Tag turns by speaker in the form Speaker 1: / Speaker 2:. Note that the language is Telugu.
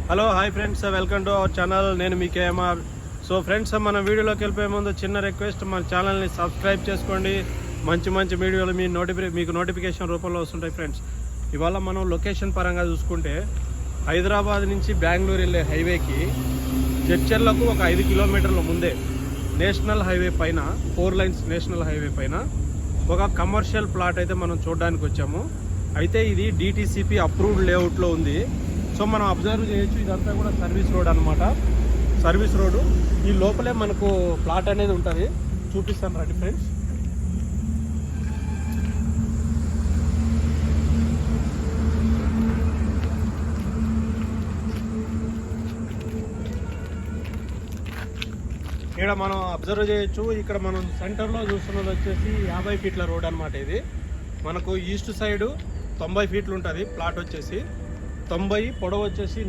Speaker 1: Hello hi friends, welcome to our channel. నేను మీ కేఎంఆర్. సో ఫ్రెండ్స్, మన వీడియోలోకి వెళ్ళిపోయే ముందు చిన్న రిక్వెస్ట్, మన ఛానల్ని సబ్స్క్రైబ్ చేసుకోండి. మంచి మంచి వీడియోలు మీకు నోటిఫికేషన్ రూపంలో వస్తుంటాయి. ఫ్రెండ్స్, ఇవాళ మనం లొకేషన్ పరంగా చూసుకుంటే హైదరాబాద్ నుంచి బెంగళూరు వెళ్ళే హైవేకి చర్చర్లకు ఒక 5 కిలోమీటర్ల ముందే నేషనల్ హైవే పైన 4 లైన్స్ నేషనల్ హైవే పైన ఒక కమర్షియల్ ప్లాట్ అయితే మనం చూడడానికి వచ్చాము. అయితే ఇది డిటిసిపి అప్రూవ్డ్ లేఅవుట్లో ఉంది. సో మనం అబ్జర్వ్ చేయొచ్చు, ఇదంతా కూడా సర్వీస్ రోడ్ అనమాట. సర్వీస్ రోడ్డు ఈ లోపలే మనకు ప్లాట్ అనేది ఉంటుంది. చూపిస్తాను రండి ఫ్రెండ్స్. ఇక్కడ మనం అబ్జర్వ్ చేయొచ్చు, ఇక్కడ మనం సెంటర్లో చూస్తున్నది వచ్చేసి 50 ఫీట్ల రోడ్ అనమాట. ఇది మనకు ఈస్ట్ సైడు 90 ఫీట్లు ఉంటుంది ప్లాట్ వచ్చేసి. 90 పొడవు వచ్చేసి